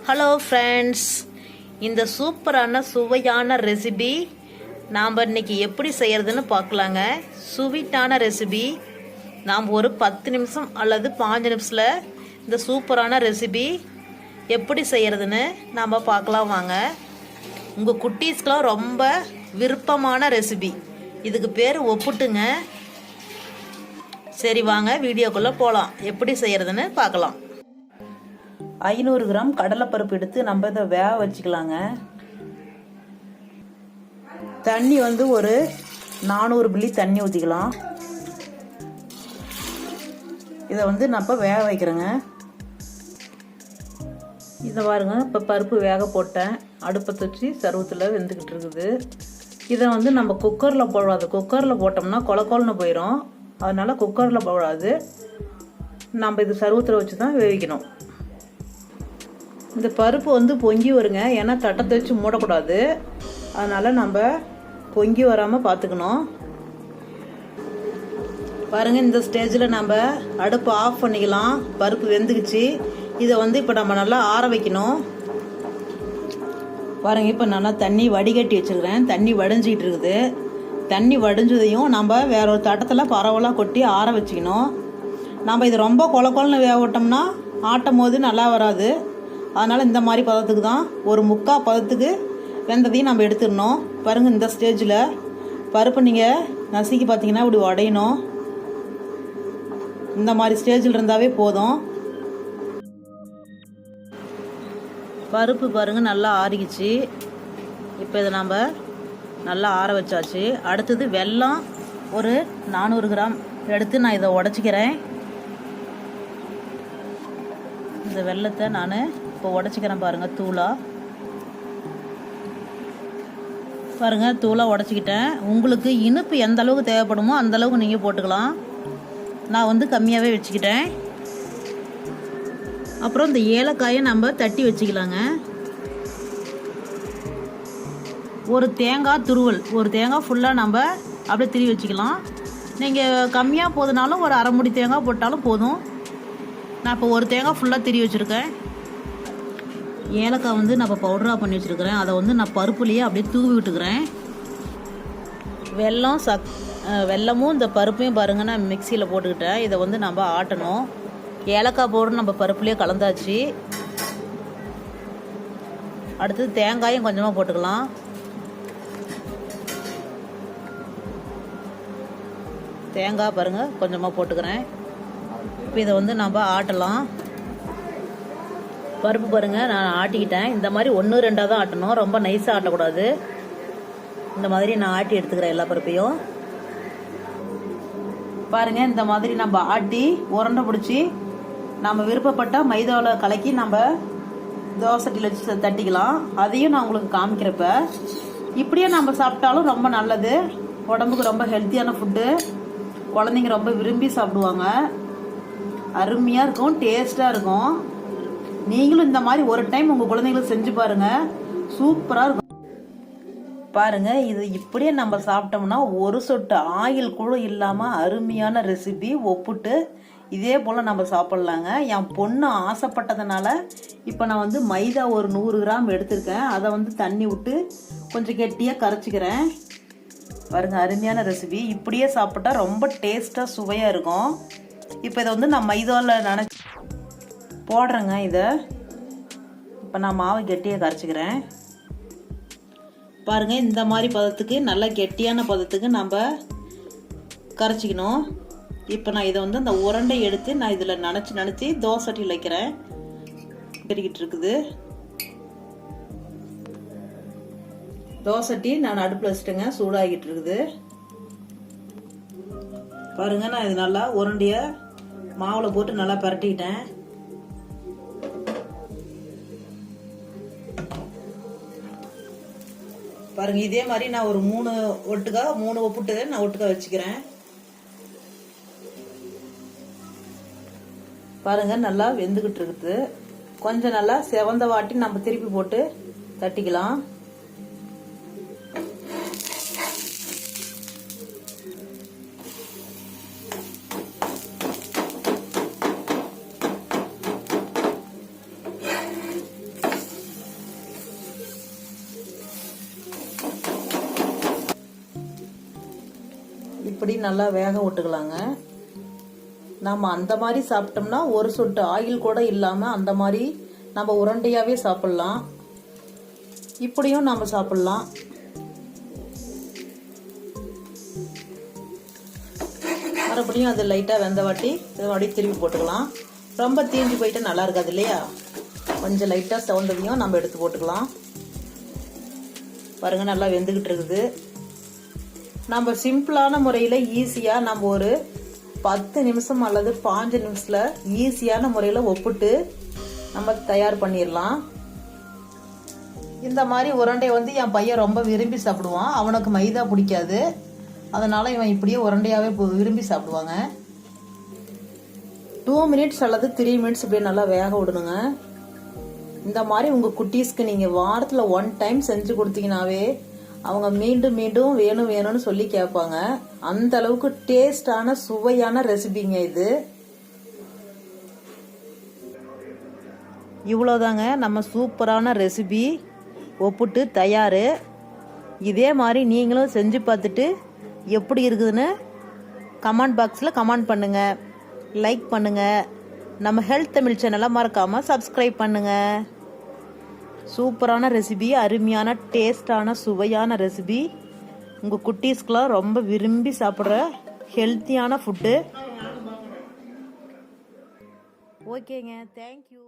Hello friends, இந்த சூப்பரான சுவையான ரெசிபி நாம் இன்னைக்கு எப்படி செய்கிறதுன்னு பார்க்கலாங்க. ஸ்வீட்டான ரெசிபி. நாம் ஒரு 10 நிமிஷம் அல்லது 5 நிமிஷத்தில் இந்த சூப்பரான ரெசிபி எப்படி செய்கிறதுன்னு நாம் பார்க்கலாம் வாங்க. உங்கள் குட்டீஸ்க்கெலாம் ரொம்ப விருப்பமான ரெசிபி. இதுக்கு பேர் ஒப்புட்டுங்க. சரி வாங்க வீடியோக்குள்ளே போகலாம். எப்படி செய்கிறதுன்னு பார்க்கலாம். 500 கிராம் கடலைப்பருப்பு எடுத்து நம்ம இதை வேக வச்சுக்கலாங்க. தண்ணி ஒரு 400 மில்லி தண்ணி ஊற்றிக்கலாம். இதை நான் இப்போ வேக வைக்கிறேங்க. இதை பாருங்க, இப்போ பருப்பு வேக போட்டேன். அடுப்பை வச்சு சருவத்தில் வெந்துக்கிட்டு இருக்குது. இதை நம்ம குக்கரில் போடாது. குக்கரில் போட்டோம்னா கொலன்னு போயிடும். அதனால் குக்கரில் போடாது. நம்ம இது சருவத்தில் வச்சு தான் வேவிக்கணும். இந்த பருப்பு பொங்கி வருங்க. ஏன்னா தட்டத்தை வச்சு மூடக்கூடாது. அதனால் நம்ம பொங்கி வராமல் பார்த்துக்கணும். பாருங்கள், இந்த ஸ்டேஜில் நம்ம அடுப்பு ஆஃப் பண்ணிக்கலாம். பருப்பு வெந்துக்குச்சு. இதை இப்போ நம்ம நல்லா ஆற வைக்கணும். பாருங்கள், இப்போ நல்லா தண்ணி வடிகட்டி வச்சுருக்கிறேன். தண்ணி வடிஞ்சிக்கிட்டு இருக்குது. தண்ணி வடிஞ்சதையும் நம்ம வேற ஒரு தட்டத்தில் பரவலாக கொட்டி ஆற வச்சுக்கணும். நம்ம இது ரொம்ப கொலன்னு வேக விட்டோம்னா ஆட்டும் போது நல்லா வராது. அதனால் இந்த மாதிரி பதத்துக்கு தான், ஒரு 3/4 பதத்துக்கு வெந்ததையும் நம்ம எடுத்துடணும். பாருங்கள், இந்த ஸ்டேஜில் பருப்பு நீங்கள் நசுக்கி பார்த்தீங்கன்னா இப்படி உடையணும். இந்த மாதிரி ஸ்டேஜில் இருந்தாவே போதும். பருப்பு பாருங்கள் நல்லா ஆறிக்குச்சு. இப்போ இதை நம்ம நல்லா ஆற வச்சாச்சு. அடுத்தது வெல்லம் ஒரு 400 கிராம் எடுத்து நான் இதை உடச்சிக்கிறேன். இந்த வெல்லத்தை நான் இப்போ உடச்சிக்கிறேன். பாருங்கள், தூளாக உடச்சிக்கிட்டேன். உங்களுக்கு இனிப்பு எந்த அளவுக்கு தேவைப்படுமோ அந்த அளவுக்கு நீங்கள் போட்டுக்கலாம். நான் கம்மியாகவே வச்சுக்கிட்டேன். அப்புறம் இந்த ஏலக்காயை நம்ம தட்டி வச்சுக்கலாங்க. ஒரு தேங்காய் துருவல், ஒரு தேங்காய் ஃபுல்லாக நம்ம அப்படியே திரி வச்சுக்கலாம். நீங்கள் கம்மியாக போதுனாலும் ஒரு 1/2 மூடி தேங்காய் போட்டாலும் போதும். நான் இப்போ ஒரு தேங்காய் ஃபுல்லாக திரி வச்சுருக்கேன். ஏலக்காய் நான் இப்போ பவுடராக பண்ணி வச்சுருக்கிறேன். அதை நான் பருப்புலேயே அப்படியே தூவி விட்டுக்கிறேன். வெல்லமும் இந்த பருப்பையும் பாருங்கள், நான் மிக்சியில் போட்டுக்கிட்டேன். இதை நம்ம ஆட்டணும். ஏலக்காய் பவுடர் நம்ம பருப்புலேயே கலந்தாச்சு. அடுத்தது தேங்காயும் கொஞ்சமாக போட்டுக்கலாம். தேங்காய் பாருங்கள் கொஞ்சமாக போட்டுக்கிறேன். இப்போ இதை நம்ம ஆட்டலாம். பருப்பு பாருங்கள் நான் ஆட்டிக்கிட்டேன். இந்த மாதிரி 1-2 தான் ஆட்டணும். ரொம்ப நைஸாக ஆட்டக்கூடாது. இந்த மாதிரி நான் ஆட்டி எடுத்துக்கிறேன் எல்லா பருப்பையும். பாருங்கள், இந்த மாதிரி நம்ம ஆட்டி உருண்டை பிடிச்சி நம்ம விருப்பப்பட்ட மைதாவில் கலக்கி நம்ம தோசைட்டியில் வச்சு தட்டிக்கலாம். அதையும் நான் உங்களுக்கு காமிக்கிறப்ப இப்படியே நம்ம சாப்பிட்டாலும் ரொம்ப நல்லது. உடம்புக்கு ரொம்ப ஹெல்த்தியான ஃபுட்டு. குழந்தைங்க ரொம்ப விரும்பி சாப்பிடுவாங்க. அருமையாக இருக்கும், டேஸ்ட்டாக இருக்கும். நீங்களும் இந்த மாதிரி ஒரு டைம் உங்கள் குழந்தைங்களுக்கு செஞ்சு பாருங்கள். சூப்பராக இருக்கும். பாருங்கள், இது இப்படியே நம்ம சாப்பிட்டோம்னா ஒரு சொட்டு ஆயில் கூட இல்லாமல் அருமையான ரெசிபி ஒப்புட்டு இதே போல் நம்ம சாப்பிட்லாங்க. என் பொண்ணு ஆசைப்பட்டதுனால இப்போ நான் மைதா ஒரு 100 கிராம் எடுத்திருக்கேன். அதை தண்ணி விட்டு கொஞ்சம் கெட்டியாக கரைச்சிக்கிறேன். பாருங்கள், அருமையான ரெசிபி. இப்படியே சாப்பிட்டா ரொம்ப டேஸ்ட்டாக சுவையாக இருக்கும். இப்போ இதை நான் மைதாவில் நினச்சி போடுறேங்க. இதை இப்போ நான் மாவு கெட்டியாக கரைச்சிக்கிறேன். பாருங்கள், இந்த மாதிரி பதத்துக்கு, நல்ல கெட்டியான பதத்துக்கு நம்ம கரைச்சிக்கணும். இப்போ நான் இதை அந்த உருண்டை எடுத்து நான் இதில் நினச்சி தோசைட்டியில் வைக்கிறேன். பெருகிட்டு இருக்குது. தோசைட்டி நான் அடுப்பில் வச்சுட்டேங்க. சூடாகிட்டு இருக்குது. பாருங்கள், நான் இது நல்லா உருண்டையை மாவில் போட்டு நல்லா பரட்டிக்கிட்டேன். பாருங்க, இதே மாதிரி நான் ஒரு 3 ஒப்புட்டு நான் ஒட்டுக்கா வச்சுக்கிறேன். பாருங்க, நல்லா வெந்துகிட்டு இருக்குது. கொஞ்சம் நல்லா செவந்த வாட்டி நம்ம திருப்பி போட்டு தட்டிக்கலாம். இப்படி நல்லா வேக விட்டுக்கலாங்க. நம்ம அந்த மாதிரி சாப்பிட்டோம்னா ஒரு சொட்டு ஆயில் கூட இல்லாம அந்த மாதிரி நம்ம உருண்டையாவே சாப்பிடலாம். இப்படியும் நம்ம சாப்பிடலாம். மறுபடியும் அது லைட்டா வெந்த வாட்டி இதை மறுபடியும் திருப்பி போட்டுக்கலாம். ரொம்ப தீஞ்சு போயிட்டு நல்லா இருக்காது இல்லையா? கொஞ்சம் லைட்டா சவுண்டதையும் நம்ம எடுத்து போட்டுக்கலாம். பாருங்க நல்லா வெந்துகிட்டு இருக்குது. நம்ம சிம்பிளான முறையில ஈஸியா நம்ம ஒரு 10 நிமிஷம் அல்லது 5 நிமிஷத்துல ஈஸியான முறையில ஒப்புட்டு நம்ம தயார் பண்ணிடலாம். இந்த மாதிரி உருண்டை என் பையன் ரொம்ப விரும்பி சாப்பிடுவான். அவனுக்கு மைதா பிடிக்காது, அதனால இவன் இப்படியே உருண்டையாவே விரும்பி சாப்பிடுவாங்க. 2 மினிட்ஸ் அல்லது 3 மினிட்ஸ் இப்படியே நல்லா வேக விடணுங்க. இந்த மாதிரி உங்க குட்டீஸ்க்கு நீங்க வாரத்துல 1 டைம் செஞ்சு கொடுத்தீங்கன்னாவே அவங்க மீண்டும் மீண்டும் வேணும் வேணும்னு சொல்லி கேட்பாங்க. அந்த அளவுக்கு டேஸ்டான சுவையான ரெசிபிங்க இது. இவ்வளோதாங்க நம்ம சூப்பரான ரெசிபி ஒப்புட்டு தயார். இதே மாதிரி நீங்களும் செஞ்சு பார்த்துட்டு எப்படி இருக்குதுன்னு கமெண்ட் பாக்ஸில் கமெண்ட் பண்ணுங்க, லைக் பண்ணுங்க. நம்ம ஹெல்த் தமிழ் சேனலை மறக்காம சப்ஸ்கிரைப் பண்ணுங்க. சூப்பரான ரெசிபி, அருமையான டேஸ்டான சுவையான ரெசிபி. உங்கள் குட்டீஸ்க்கெலாம் ரொம்ப விரும்பி சாப்பிட்ற ஹெல்த்தியான ஃபுட்டு. ஓகேங்க, தேங்க்யூ.